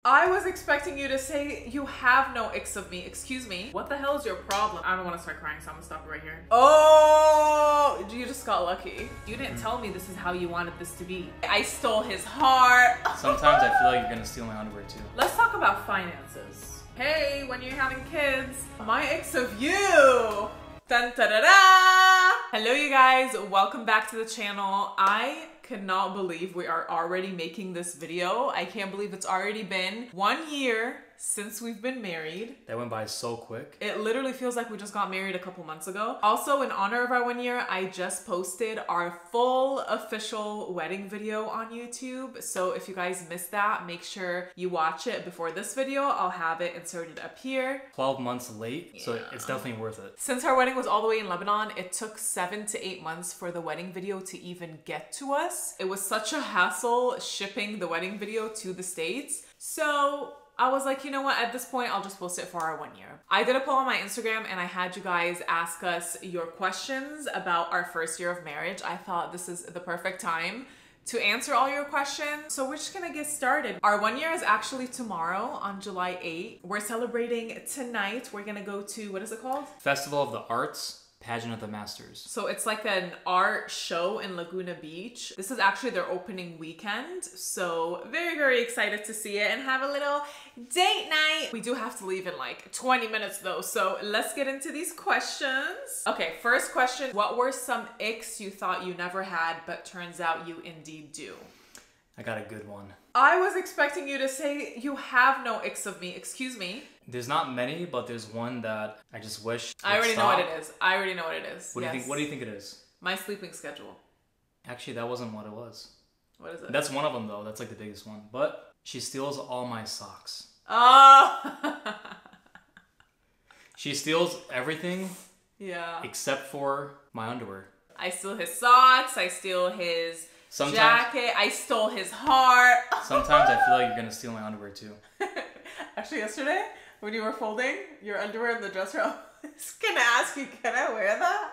I was expecting you to say you have no icks of me. Excuse me. What the hell is your problem? I don't want to start crying, so I'm gonna stop right here. Oh, you just got lucky. You didn't tell me this is how you wanted this to be. I stole his heart. Sometimes I feel like you're gonna steal my underwear too. Let's talk about finances. Hey, when you're having kids, my icks of you. Dun, da, da, da. Hello, you guys. Welcome back to the channel. I cannot believe we are already making this video. I can't believe it's already been 1 year since we've been married. That went by so quick. It literally feels like we just got married a couple months ago. Also, in honor of our 1 year, I just posted our full official wedding video on YouTube. So if you guys missed that, make sure you watch it before this video. I'll have it inserted up here. 12 months late, so it's definitely worth it. Since our wedding was all the way in Lebanon, it took 7 to 8 months for the wedding video to even get to us. It was such a hassle shipping the wedding video to the States. So I was like, you know what, at this point, I'll just post it for our 1 year. I did a poll on my Instagram and I had you guys ask us your questions about our first year of marriage. I thought this is the perfect time to answer all your questions. So we're just gonna get started. Our 1 year is actually tomorrow on July 8th. We're celebrating tonight. We're gonna go to, what is it called? Festival of the Arts. Pageant of the Masters. So it's like an art show in Laguna Beach. This is actually their opening weekend. So very, very excited to see it and have a little date night. We do have to leave in like 20 minutes though. So let's get into these questions. Okay, first question. What were some icks you thought you never had, but turns out you indeed do? I got a good one. I was expecting you to say you have no icks of me. Excuse me. There's not many, but there's one that I just wish I already know what it is. I already know what it is. What do you think? What do you think it is? My sleeping schedule. Actually, that wasn't what it was. What is it? That's one of them though. That's like the biggest one. But she steals all my socks. Oh. She steals everything. Yeah. Except for my underwear. I steal his socks. I steal his jacket. I stole his heart. Sometimes I feel like you're gonna steal my underwear too. Actually, yesterday when you were folding your underwear in the dresser, I was gonna ask you, can I wear that?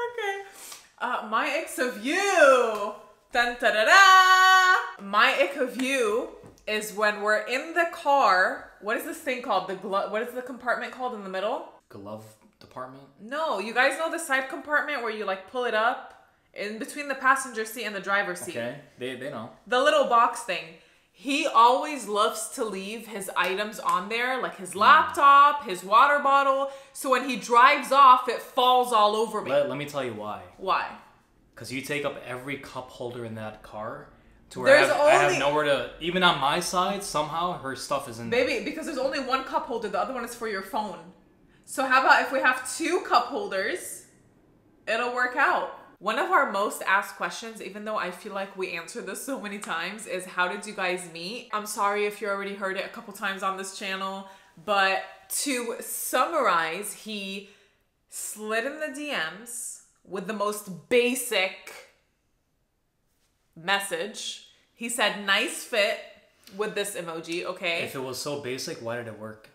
Okay. My icks of you. Dun, da, da, da. My ick of you is when we're in the car. What is this thing called? The glove. What is the compartment called in the middle? Glove department? No, you guys know the side compartment where you like pull it up in between the passenger seat and the driver's seat. Okay, they know. The little box thing. He always loves to leave his items on there, like his laptop, his water bottle. So when he drives off, it falls all over me. Let me tell you why. Why? Because you take up every cup holder in that car to where I have nowhere to, even on my side, somehow her stuff is in there. Baby, because there's only one cup holder, the other one is for your phone. So how about if we have 2 cup holders, it'll work out. One of our most asked questions, even though I feel like we answered this so many times, is how did you guys meet? I'm sorry if you already heard it a couple times on this channel, but to summarize, he slid in the DMs with the most basic message. He said, nice fit with this emoji, okay? If it was so basic, why did it work?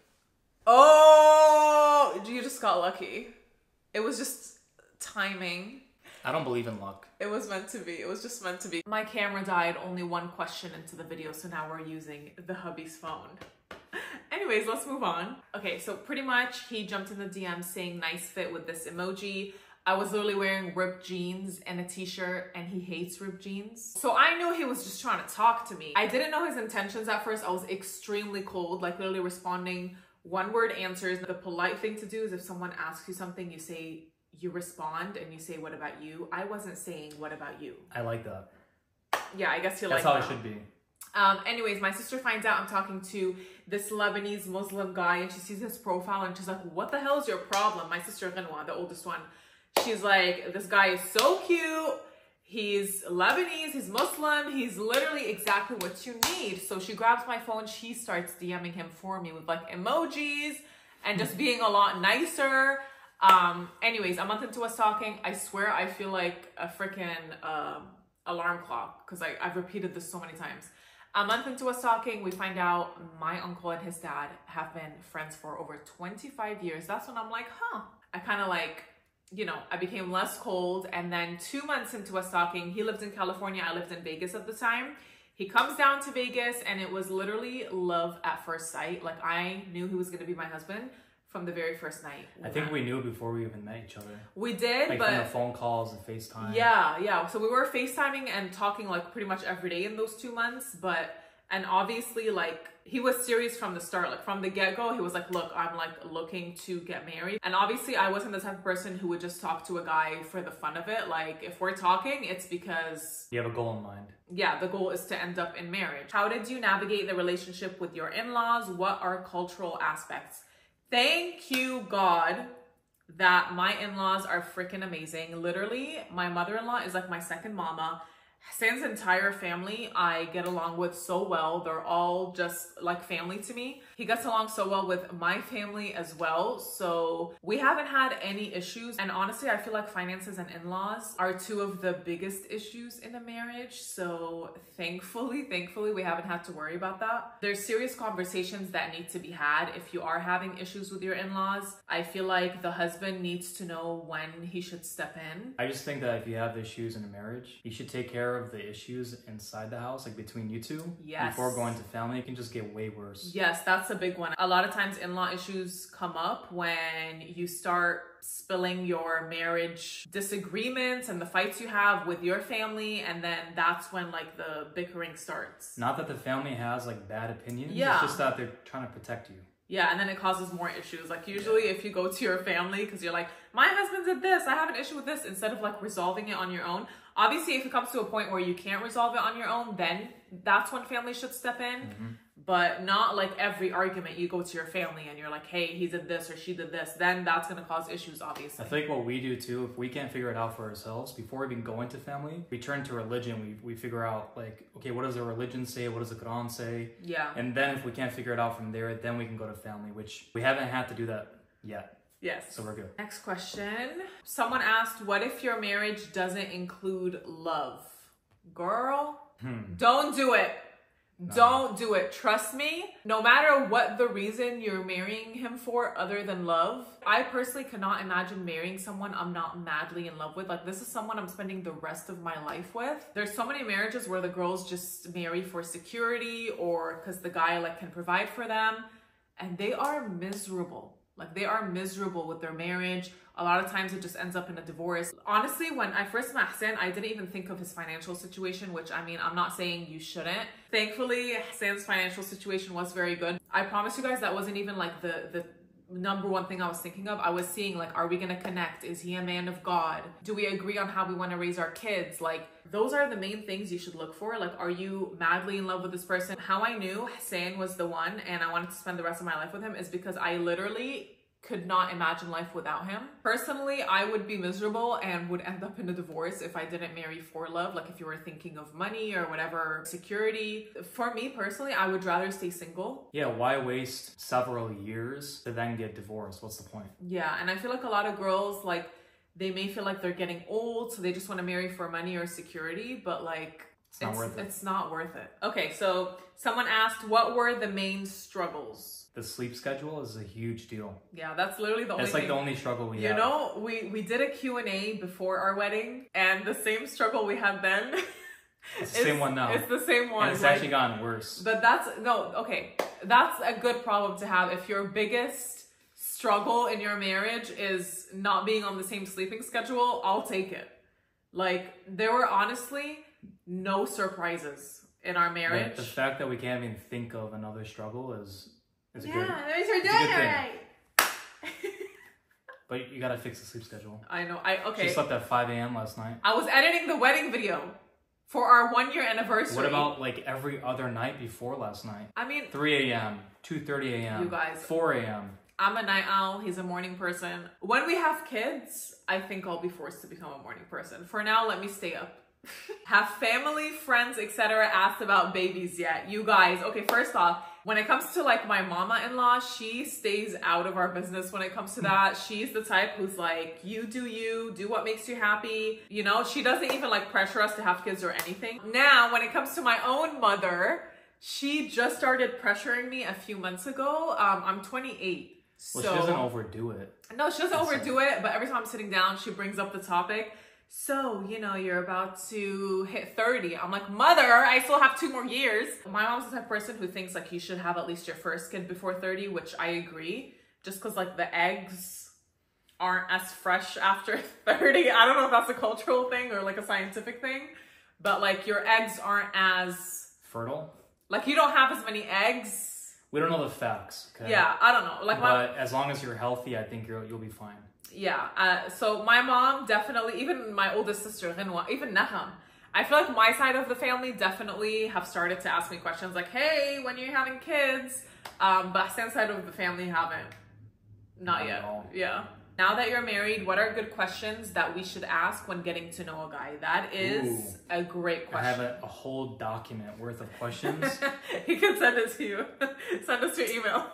Oh, you just got lucky. It was just timing. I don't believe in luck. It was meant to be. It was just meant to be. My camera died only 1 question into the video, so now we're using the hubby's phone. Anyways, let's move on. Okay, so pretty much he jumped in the DM saying nice fit with this emoji. I was literally wearing ripped jeans and a t-shirt and he hates ripped jeans. So I knew he was just trying to talk to me. I didn't know his intentions at first. I was extremely cold, like literally responding 1-word answers. The polite thing to do is if someone asks you something, you respond and you say, what about you? I wasn't saying, what about you? I like that. Yeah, I guess you like that. that. That's how it should be. Anyways, my sister finds out I'm talking to this Lebanese Muslim guy and she sees his profile and she's like, what the hell is your problem? My sister Ghanwa, the oldest one. She's like, this guy is so cute. He's Lebanese, he's Muslim, he's literally exactly what you need. So she grabs my phone, she starts DMing him for me with like emojis and just being a lot nicer. Anyways, a month into us talking, I swear I feel like a freaking alarm clock because I've repeated this so many times. A month into us talking, we find out my uncle and his dad have been friends for over 25 years. That's when I'm like, huh. I kind of like, you know, I became less cold. And then 2 months into us talking, he lived in California, I lived in Vegas at the time. He comes down to Vegas and it was literally love at first sight. Like I knew he was going to be my husband from the very first night. I think we knew before we even met each other. We did, like but... from the phone calls and FaceTime. Yeah. So we were FaceTiming and talking like pretty much every day in those 2 months. And obviously like he was serious from the start, like from the get-go. He was like, look, I'm like looking to get married. And obviously I wasn't the type of person who would just talk to a guy for the fun of it. Like if we're talking, it's because you have a goal in mind. Yeah, the goal is to end up in marriage. How did you navigate the relationship with your in-laws? What are cultural aspects? Thank you, God, that my in-laws are freaking amazing. Literally, my mother-in-law is like my second mama. Sam's entire family I get along with so well. They're all just like family to me. He gets along so well with my family as well. So we haven't had any issues. And honestly, I feel like finances and in-laws are two of the biggest issues in a marriage. So thankfully, we haven't had to worry about that. There's serious conversations that need to be had if you are having issues with your in-laws. I feel like the husband needs to know when he should step in. I just think that if you have issues in a marriage, you should take care of the issues inside the house, like between you two. Yes. Before going to family, it can just get way worse. Yes, that's a big one. A lot of times in-law issues come up when you start spilling your marriage disagreements and the fights you have with your family, and then that's when like the bickering starts. Not that the family has like bad opinions, yeah. It's just that they're trying to protect you. Yeah, and then it causes more issues. Like usually if you go to your family because you're like, my husband did this, I have an issue with this, instead of like resolving it on your own. Obviously, if it comes to a point where you can't resolve it on your own, then that's when family should step in. Mm-hmm. But not like every argument you go to your family and you're like, hey, he did this or she did this. Then that's going to cause issues, obviously. I think what we do too, if we can't figure it out for ourselves, before we even go into family, we turn to religion. We figure out like, okay, what does the religion say? What does the Quran say? Yeah. And then if we can't figure it out from there, then we can go to family, which we haven't had to do that yet. Yes. So we're good. Next question. Someone asked, what if your marriage doesn't include love? Girl, don't do it. No. Don't do it. Trust me. No matter what the reason you're marrying him for other than love, I personally cannot imagine marrying someone I'm not madly in love with. Like this is someone I'm spending the rest of my life with. There's so many marriages where the girls just marry for security or because the guy like can provide for them, and they are miserable. Like they are miserable with their marriage. A lot of times it just ends up in a divorce. Honestly, when I first met Hassan, I didn't even think of his financial situation, which I mean, I'm not saying you shouldn't. Thankfully, Hassan's financial situation was very good. I promise you guys that wasn't even like the number one thing I was thinking of. I was seeing like, are we gonna connect? Is he a man of God? Do we agree on how we wanna raise our kids? Like those are the main things you should look for. Like, are you madly in love with this person? How I knew Hassan was the one and I wanted to spend the rest of my life with him is because I literally could not imagine life without him. Personally, I would be miserable and would end up in a divorce if I didn't marry for love. Like if you were thinking of money or whatever, security. For me personally, I would rather stay single. Yeah, why waste several years to then get divorced? What's the point? Yeah, and I feel like a lot of girls, like they may feel like they're getting old, so they just want to marry for money or security, but like it's not worth it. It's not worth it. Okay, so someone asked, what were the main struggles? The sleep schedule is a huge deal. Yeah, that's literally the only thing. It's like the only struggle we have. You know, we did a Q&A before our wedding, and the same struggle we had then. It's the same one now. It's the same one. And it's actually gotten worse. But that's a good problem to have. If your biggest struggle in your marriage is not being on the same sleeping schedule, I'll take it. Like, there were honestly no surprises in our marriage. Like, the fact that we can't even think of another struggle is a good that means we're doing it right. But you gotta fix the sleep schedule. I know. She slept at 5 a.m. last night. I was editing the wedding video for our 1-year anniversary. What about like every other night before last night? I mean, 3 a.m., 2:30 a.m., you guys, 4 a.m. I'm a night owl. He's a morning person. When we have kids, I think I'll be forced to become a morning person. For now, let me stay up. Have family, friends, etc. asked about babies yet? You guys, okay, first off, when it comes to like my mama-in-law, she stays out of our business when it comes to that. She's the type who's like, you, do what makes you happy. You know, she doesn't even like pressure us to have kids or anything. Now, when it comes to my own mother, she just started pressuring me a few months ago. I'm 28. Well, she doesn't overdo it. No, she doesn't overdo it, but every time I'm sitting down, she brings up the topic. so, you know, you're about to hit 30. I'm like, mother, I still have 2 more years. My mom's the type of person who thinks like you should have at least your first kid before 30, which I agree. Just because like the eggs aren't as fresh after 30. I don't know if that's a cultural thing or like a scientific thing, but like your eggs aren't as fertile. Like you don't have as many eggs. We don't know the facts. Okay? Yeah, I don't know. Like, but as long as you're healthy, I think you'll be fine. Yeah, so my mom definitely, even my oldest sister, Ghinwa, even Naham, I feel like my side of the family definitely have started to ask me questions like, hey, when are you having kids? But Hassan's side of the family haven't. Not yet. Yeah. Now that you're married, what are good questions that we should ask when getting to know a guy? That is a great question. I have a whole document worth of questions. He can send it to you. Send us your email.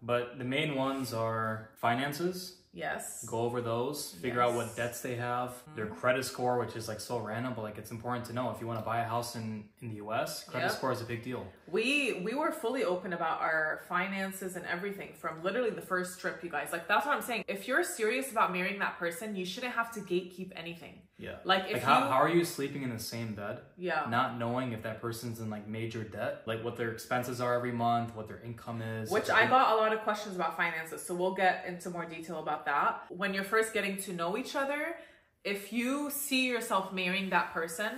But the main ones are finances. Yes. Go over those, figure out what debts they have, their credit score, which is like so random, but like it's important to know if you want to buy a house in the US, credit score is a big deal. We were fully open about our finances and everything from literally the first trip, you guys. Like that's what I'm saying. If you're serious about marrying that person, you shouldn't have to gatekeep anything. Yeah. Like if how are you sleeping in the same bed? Yeah. Not knowing if that person's in like major debt, like what their expenses are every month, what their income is. Which I got a lot of questions about finances, so we'll get into more detail about that. When you're first getting to know each other, if you see yourself marrying that person,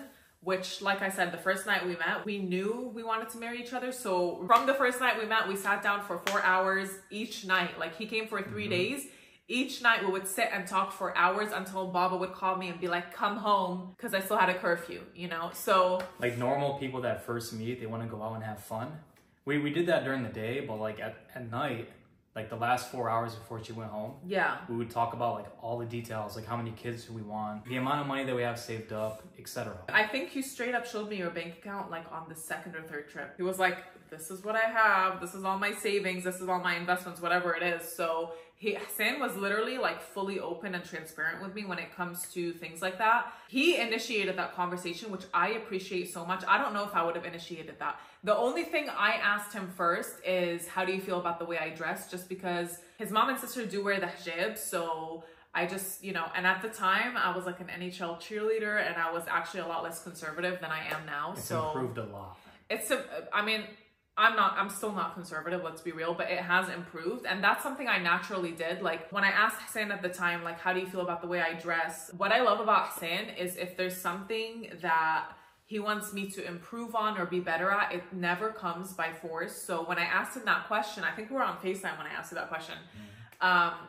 which like I said, the first night we met, we knew we wanted to marry each other. So from the first night we met, we sat down for 4 hours each night. Like he came for 3 days. Each night we would sit and talk for hours until Baba would call me and be like, come home, because I still had a curfew, you know? So like normal people that first meet, they want to go out and have fun. We did that during the day, but like at night, like the last 4 hours before she went home, we would talk about like all the details, like how many kids do we want, the amount of money that we have saved up, etc. I think you straight up showed me your bank account like on the 2nd or 3rd trip. He was like, this is what I have, this is all my savings, this is all my investments, whatever it is. So Hassan was literally like fully open and transparent with me when it comes to things like that. He initiated that conversation, which I appreciate so much. I don't know if I would have initiated that. The only thing I asked him first is, how do you feel about the way I dress? Just because his mom and sister do wear the hijab. So I just, you know, and at the time I was like an NHL cheerleader and I was actually a lot less conservative than I am now. It's improved a lot. I'm still not conservative, let's be real, but it has improved. And that's something I naturally did. Like when I asked Hassan at the time, like, how do you feel about the way I dress? What I love about Hassan is if there's something that he wants me to improve on or be better at, it never comes by force. So when I asked him that question, I think we were on FaceTime when I asked him that question.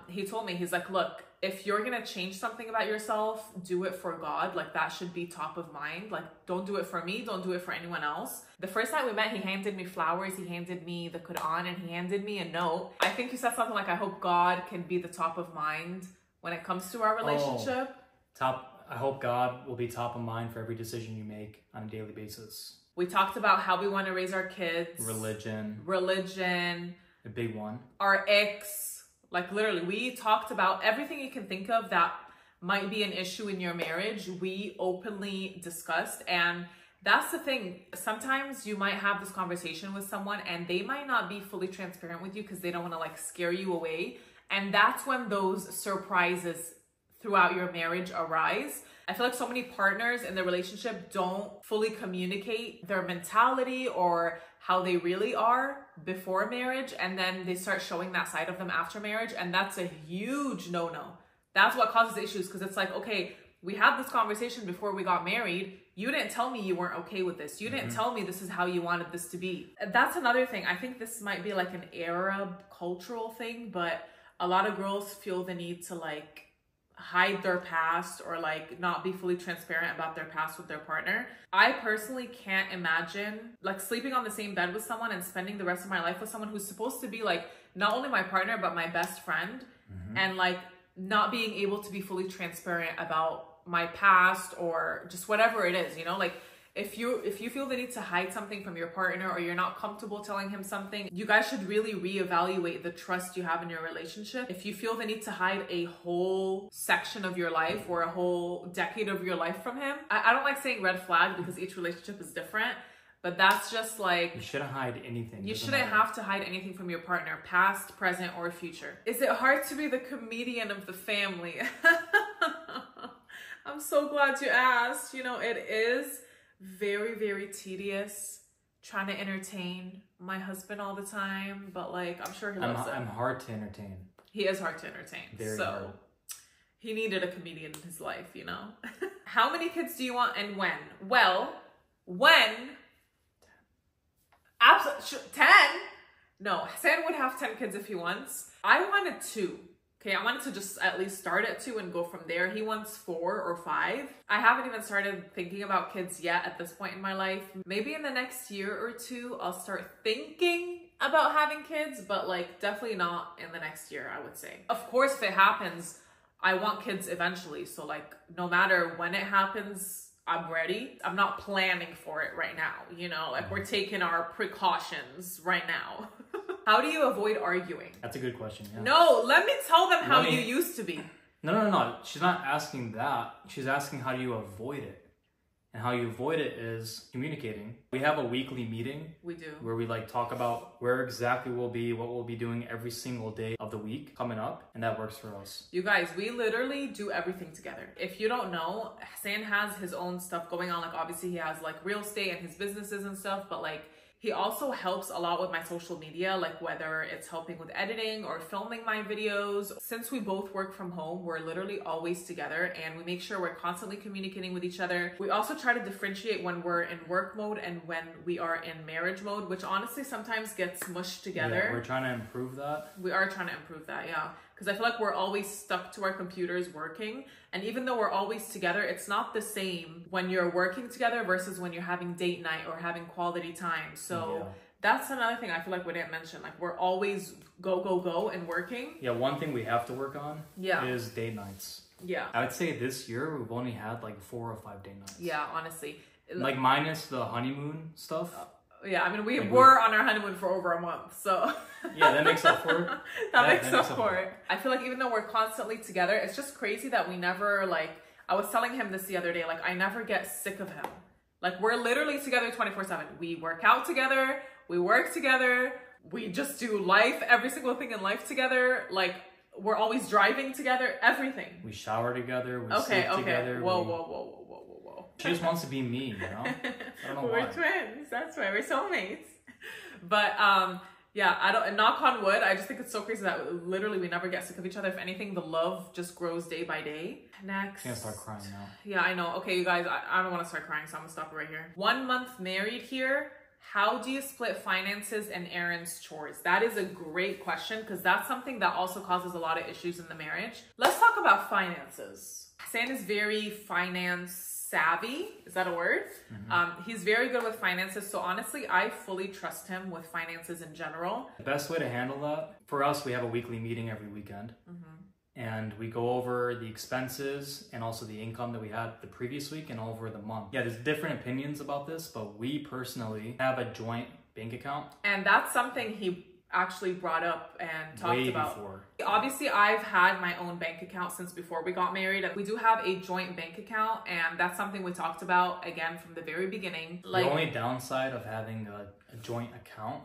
He told me, he's like, look, if you're gonna change something about yourself, do it for God. Like that should be top of mind. Like don't do it for me, don't do it for anyone else. The first night we met, he handed me flowers, he handed me the Quran, and he handed me a note. I think he said something like, I hope God can be the top of mind when it comes to our relationship. I hope God will be top of mind for every decision you make on a daily basis. We talked about how we want to raise our kids. Religion. A big one. Our ex. Like literally, we talked about everything you can think of that might be an issue in your marriage. We openly discussed, and that's the thing. Sometimes you might have this conversation with someone and they might not be fully transparent with you because they don't want to like scare you away. And that's when those surprises throughout your marriage arise. I feel like so many partners in the relationship don't fully communicate their mentality or how they really are before marriage, and then they start showing that side of them after marriage, and that's a huge no-no. That's what causes issues, because it's like, okay, we had this conversation before we got married. You didn't tell me you weren't okay with this. You didn't tell me this is how you wanted this to be. That's another thing. I think this might be like an Arab cultural thing, but a lot of girls feel the need to like hide their past or like not be fully transparent about their past with their partner. I personally can't imagine like sleeping on the same bed with someone and spending the rest of my life with someone who's supposed to be like not only my partner but my best friend, and like not being able to be fully transparent about my past or just whatever it is, you know? Like if you feel the need to hide something from your partner or you're not comfortable telling him something, you guys should really reevaluate the trust you have in your relationship. If you feel the need to hide a whole section of your life or a whole decade of your life from him, I don't like saying red flag because each relationship is different, but that's just like... You shouldn't hide anything. You shouldn't have to hide anything from your partner, past, present, or future. Is it hard to be the comedian of the family? I'm so glad you asked. You know, it is very, very tedious trying to entertain my husband all the time, but like, I'm sure he loves it. I'm hard to entertain. He is hard to entertain. Very hard. He needed a comedian in his life, you know? How many kids do you want and when? Well, when? 10? No, Hassan would have 10 kids if he wants. I wanted 2. Okay, I wanted to just at least start at 2 and go from there. He wants 4 or 5. I haven't even started thinking about kids yet at this point in my life. Maybe in the next year or 2, I'll start thinking about having kids, but like definitely not in the next year, I would say. Of course, if it happens, I want kids eventually. So like, no matter when it happens, I'm ready. I'm not planning for it right now, you know, like we're taking our precautions right now. How do you avoid arguing? That's a good question, yeah. No, let me tell them how you used to be. No. She's not asking that. She's asking how do you avoid it? And how you avoid it is communicating. We have a weekly meeting. We do. Where we like talk about where exactly we'll be, what we'll be doing every single day of the week coming up. And that works for us. You guys, we literally do everything together. If you don't know, Hassan has his own stuff going on. Like obviously he has like real estate and his businesses and stuff, but like he also helps a lot with my social media, like whether it's helping with editing or filming my videos. Since we both work from home, we're literally always together and we make sure we're constantly communicating with each other. We also try to differentiate when we're in work mode and when we are in marriage mode, which honestly sometimes gets mushed together. Yeah, we're trying to improve that. We are trying to improve that, yeah. Because I feel like we're always stuck to our computers working. And even though we're always together, it's not the same when you're working together versus when you're having date night or having quality time. So that's another thing I feel like we didn't mention. Like we're always go and working. Yeah, one thing we have to work on is date nights. Yeah. I would say this year we've only had like 4 or 5 date nights. Yeah, honestly. Like minus the honeymoon stuff. Yeah, I mean, we were on our honeymoon for over a month, so... Yeah, that makes up for it. that makes up for it. I feel like even though we're constantly together, it's just crazy that we never, like... I was telling him this the other day, like, I never get sick of him. Like, we're literally together 24/7. We work out together, we work together, we just do life, every single thing in life together. Like, we're always driving together, everything. We shower together, we sleep together. Whoa. She just wants to be me, you know? I don't know why. We're twins. That's why we're soulmates. But yeah, I don't. Knock on wood. I just think it's so crazy that literally we never get sick of each other. If anything, the love just grows day by day. Next. I'm gonna start crying now. Yeah, I know. Okay, you guys, I don't want to start crying, so I'm gonna stop right here. 1 month married here. How do you split finances and errands chores? That is a great question because that's something that also causes a lot of issues in the marriage. Let's talk about finances. Hassan is very finance savvy. Is that a word? He's very good with finances. So honestly, I fully trust him with finances in general. The best way to handle that, for us, we have a weekly meeting every weekend. And we go over the expenses and also the income that we had the previous week and over the month. Yeah, there's different opinions about this, but we personally have a joint bank account. And that's something he actually brought up and talked about. Before. Obviously, I've had my own bank account since before we got married. We do have a joint bank account, and that's something we talked about again from the very beginning. Like, the only downside of having a joint account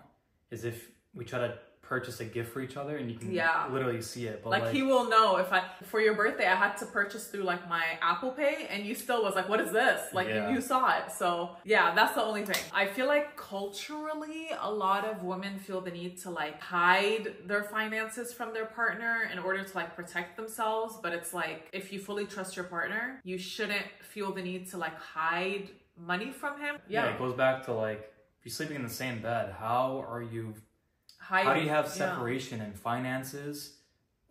is if we try to purchase a gift for each other and you can literally see it. But like he will know if for your birthday I had to purchase through like my Apple Pay and you still was like, what is this? Like you saw it. So yeah, that's the only thing. I feel like culturally a lot of women feel the need to like hide their finances from their partner in order to like protect themselves. But it's like, if you fully trust your partner, you shouldn't feel the need to like hide money from him. Yeah, it goes back to like, if you're sleeping in the same bed, how do you have separation in finances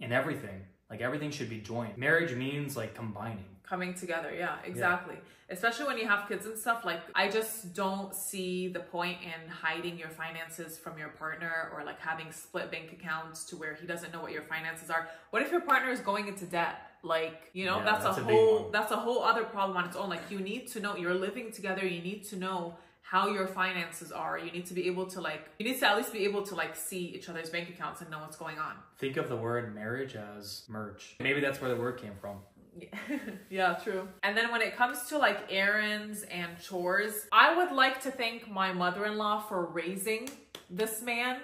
and everything? Like everything should be joint. Marriage means like coming together. Yeah, exactly. Especially when you have kids and stuff. Like I just don't see the point in hiding your finances from your partner or like having split bank accounts to where he doesn't know what your finances are. What if your partner is going into debt? Like, you know, that's a whole other problem on its own. Like you need to know, you're living together, you need to know how your finances are. You need to be able to at least be able to like see each other's bank accounts and know what's going on. Think of the word marriage as merge. Maybe that's where the word came from. Yeah, true. And then when it comes to like errands and chores, I would like to thank my mother-in-law for raising this man,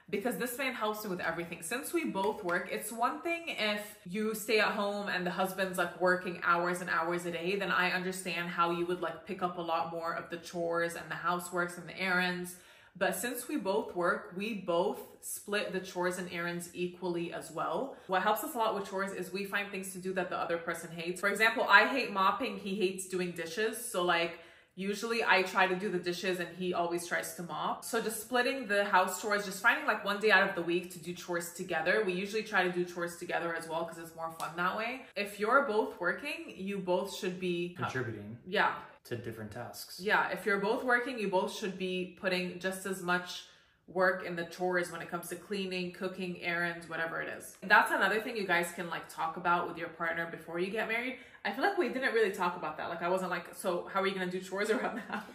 because this man helps me with everything. Since we both work, it's one thing if you stay at home and the husband's like working hours and hours a day, then I understand how you would like pick up a lot more of the chores and the houseworks and the errands. But since we both work, we both split the chores and errands equally as well. What helps us a lot with chores is we find things to do that the other person hates. For example, I hate mopping, he hates doing dishes. So like, usually I try to do the dishes and he always tries to mop. So just splitting the house chores, just finding like one day out of the week to do chores together. We usually try to do chores together as well because it's more fun that way. If you're both working, you both should be contributing. Yeah. To different tasks. Yeah, if you're both working, you both should be putting just as much work in the chores when it comes to cleaning, cooking, errands, whatever it is. That's another thing you guys can like talk about with your partner before you get married. I feel like we didn't really talk about that. Like I wasn't like, so how are you gonna do chores around the house?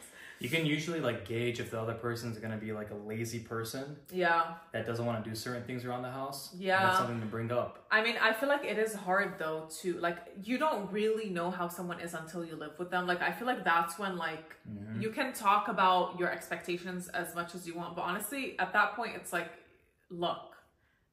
You can usually like gauge if the other person's gonna be like a lazy person. Yeah. That doesn't want to do certain things around the house. Yeah. That's something to bring up. I mean, I feel like it is hard though to like, you don't really know how someone is until you live with them. Like, I feel like that's when like, you can talk about your expectations as much as you want. But honestly, at that point, it's like luck.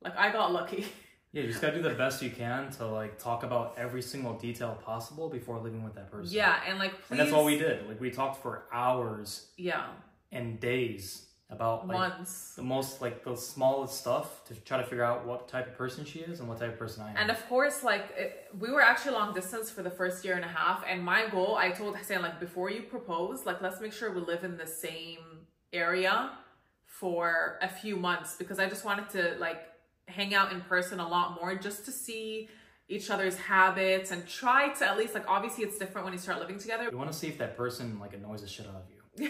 Like I got lucky. Yeah, you just gotta do the best you can to like talk about every single detail possible before living with that person. Yeah, and like please... And that's what we did. Like we talked for hours. Yeah. And days about like months. The most like the smallest stuff to try to figure out what type of person she is and what type of person I am. And of course, like we were actually long distance for the first year and a half. And my goal, I told Hassan, like before you propose, like let's make sure we live in the same area for a few months because I just wanted to like hang out in person a lot more just to see each other's habits and try to at least like, obviously it's different when you start living together. You want to see if that person like annoys the shit out of you.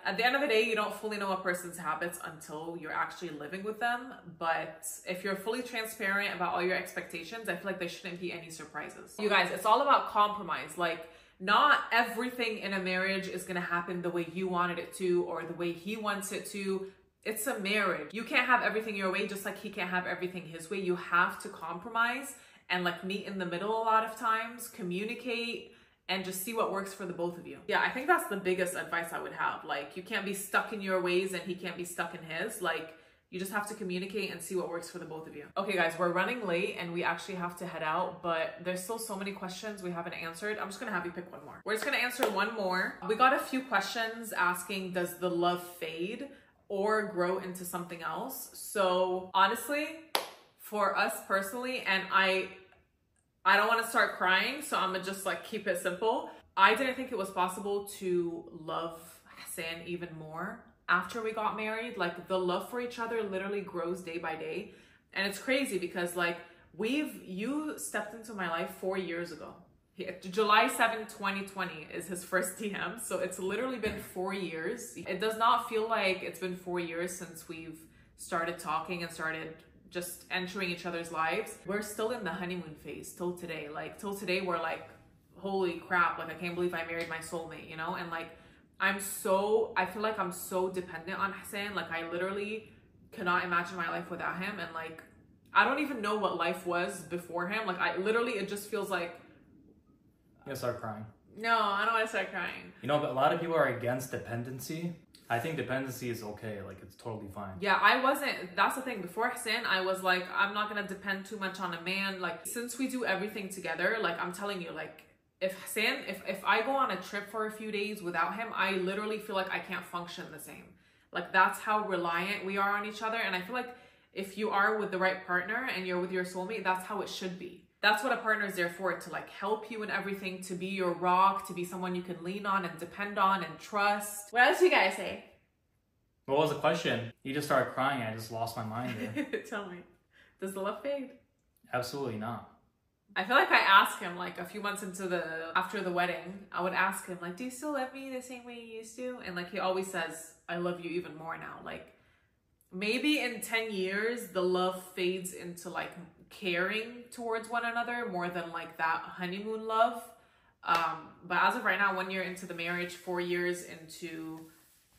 At the end of the day, you don't fully know a person's habits until you're actually living with them. But if you're fully transparent about all your expectations, I feel like there shouldn't be any surprises. You guys, it's all about compromise. Like not everything in a marriage is going to happen the way you wanted it to or the way he wants it to. It's a marriage. You can't have everything your way, just like he can't have everything his way. You have to compromise and like meet in the middle a lot of times, communicate, and just see what works for the both of you. Yeah, I think that's the biggest advice I would have. Like, you can't be stuck in your ways and he can't be stuck in his. Like, you just have to communicate and see what works for the both of you. Okay, guys, we're running late and we actually have to head out, but there's still so many questions we haven't answered. I'm just gonna have you pick one more. We're just gonna answer one more. We got a few questions asking, does the love fade or grow into something else? So honestly, for us personally, and I don't want to start crying, so I'm gonna just like keep it simple. I didn't think it was possible to love Hassan even more after we got married. Like the love for each other literally grows day by day. And it's crazy because like you stepped into my life 4 years ago. July 7, 2020 is his first DM. So it's literally been 4 years. It does not feel like it's been 4 years since we've started talking and started just entering each other's lives. We're still in the honeymoon phase till today. Like till today, we're like, holy crap. Like I can't believe I married my soulmate, you know? And like, I feel like I'm so dependent on Hassan. Like I literally cannot imagine my life without him. And like, I don't even know what life was before him. Like it just feels like, I'm gonna start crying. No, I don't want to start crying. You know, but a lot of people are against dependency. I think dependency is okay. Like, it's totally fine. Yeah, that's the thing. Before Hassan, I was like, I'm not going to depend too much on a man. Like, since we do everything together, like, I'm telling you, like, if I go on a trip for a few days without him, I literally feel like I can't function the same. Like, that's how reliant we are on each other. And I feel like if you are with the right partner and you're with your soulmate, that's how it should be. That's what a partner is there for, to like help you in everything, to be your rock, to be someone you can lean on and depend on and trust. What else do you guys say? What was the question? You just started crying. I just lost my mind there. Tell me, does the love fade? Absolutely not. I feel like I asked him like a few months after the wedding, I would ask him like, do you still love me the same way you used to? And like, he always says, I love you even more now. Like maybe in 10 years, the love fades into like caring towards one another more than like that honeymoon love. But as of right now, 1 year into the marriage, 4 years into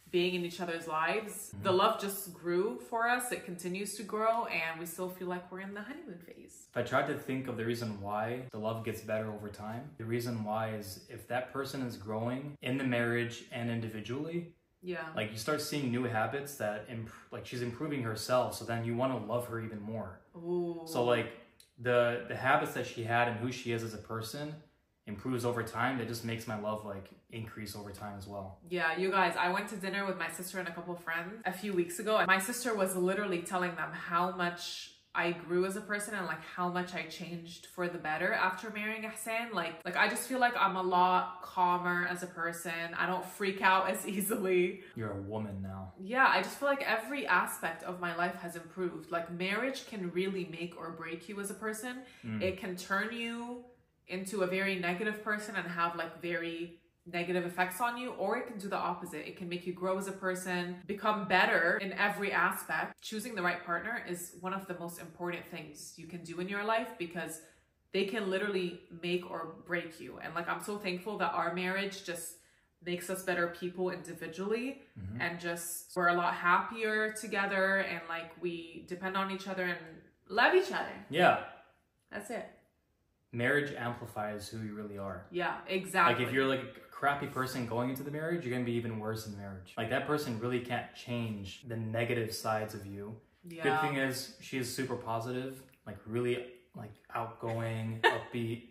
being in each other's lives, the love just grew for us. It continues to grow and we still feel like we're in the honeymoon phase. If I tried to think of the reason why the love gets better over time, the reason why is if that person is growing in the marriage and individually, Yeah. Like you start seeing new habits that like she's improving herself. So then you want to love her even more. Ooh. So like the habits that she had and who she is as a person improves over time. That just makes my love like increase over time as well. Yeah, you guys, I went to dinner with my sister and a couple of friends a few weeks ago. My sister was literally telling them how much I grew as a person and like how much I changed for the better after marrying Hassan. Like I just feel like I'm a lot calmer as a person. I don't freak out as easily. You're a woman now. Yeah, I just feel like every aspect of my life has improved. Like marriage can really make or break you as a person. It can turn you into a very negative person and have like very negative effects on you, or it can do the opposite. It can make you grow as a person, become better in every aspect. Choosing the right partner is one of the most important things you can do in your life, because they can literally make or break you. And like, I'm so thankful that our marriage just makes us better people individually, and just we're a lot happier together, and like we depend on each other and love each other. Yeah. That's it. Marriage amplifies who you really are. Yeah, exactly. Like if you're like a crappy person going into the marriage, you're gonna be even worse in marriage. Like that person really can't change the negative sides of you. Yeah. Good thing is she is super positive, like really like outgoing, upbeat,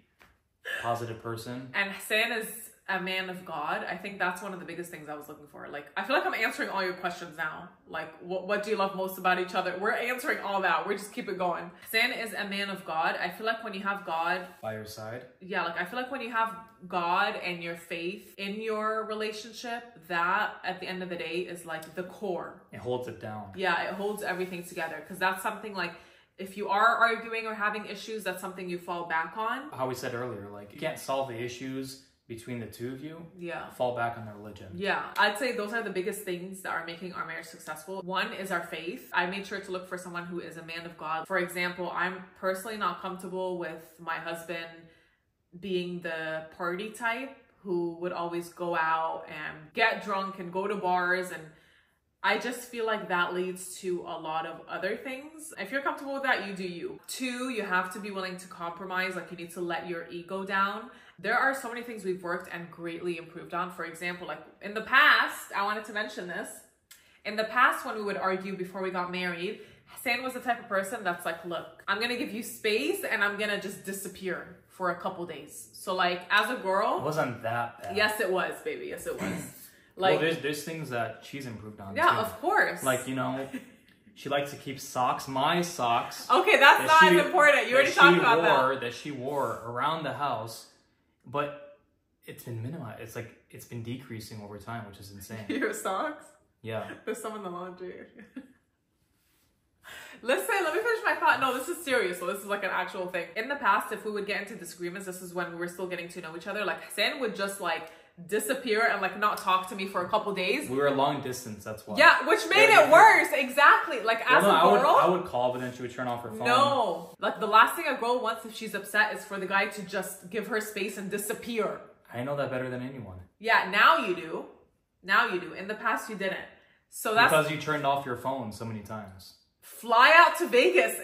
positive person. And Hassan is a man of God. I think that's one of the biggest things I was looking for. Like, I feel like I'm answering all your questions now. Like, what do you love most about each other? We're answering all that. We're just keep it going. Hassan is a man of God. I feel like when you have God by your side. Yeah, like I feel like when you have God and your faith in your relationship, that at the end of the day is like the core. It holds it down. Yeah, it holds everything together. Because that's something like, if you are arguing or having issues, that's something you fall back on. How we said earlier, like you can't solve the issues between the two of you. Yeah. Fall back on their religion. Yeah. I'd say those are the biggest things that are making our marriage successful. One is our faith. I made sure to look for someone who is a man of God. For example, I'm personally not comfortable with my husband being the party type who would always go out and get drunk and go to bars, and I just feel like that leads to a lot of other things. If you're comfortable with that, you do you. Two, you have to be willing to compromise. Like you need to let your ego down. There are so many things we've worked and greatly improved on. For example, like in the past, I wanted to mention this. In the past, when we would argue before we got married, Hassan was the type of person that's like, look, I'm gonna give you space and I'm gonna just disappear for a couple days. So like as a girl. It wasn't that bad. Yes, it was, baby. Yes, it was. Like, well, there's things that she's improved on. Yeah, too. of course. Like, you know, she likes to keep socks, my socks. Okay, that's not as important. You already talked about that. That she wore around the house, but it's been minimized. It's like, it's been decreasing over time, which is insane. Your socks? Yeah. There's some in the laundry. Listen, let me finish my thought. No, this is serious. So this is like an actual thing. In the past, if we would get into disagreements, this is when we were still getting to know each other. Like Hassan would just like disappear and like not talk to me for a couple days. We were long distance, that's why. Yeah, which made it worse. Exactly. Like as a girl, I would call, but then she would turn off her phone. No, like the last thing a girl wants if she's upset is for the guy to just give her space and disappear. I know that better than anyone. Yeah, now you do. Now you do. In the past, you didn't. So that's because you turned off your phone so many times. Fly out to Vegas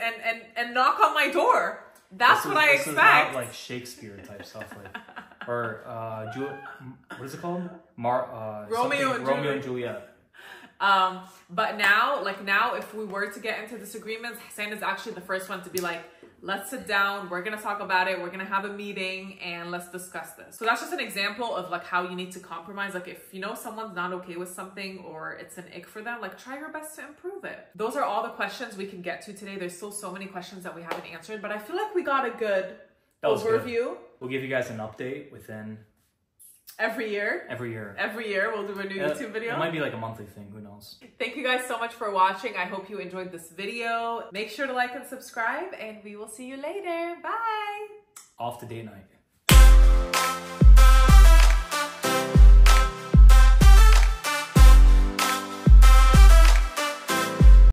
and knock on my door. That's what I expect. This is not like Shakespeare type stuff, like or what is it called? Romeo and Juliet. But now, if we were to get into disagreements, Hassan is actually the first one to be like, let's sit down, we're gonna talk about it, we're gonna have a meeting, and let's discuss this. So that's just an example of like how you need to compromise. Like if you know someone's not okay with something or it's an ick for them, like try your best to improve it. Those are all the questions we can get to today. There's still so many questions that we haven't answered, but I feel like we got a good overview. Good. We'll give you guys an update within every year. Every year we'll do a new YouTube video. It might be like a monthly thing, who knows. Thank you guys so much for watching. I hope you enjoyed this video. Make sure to like and subscribe, and we will see you later. Bye. Off to date night.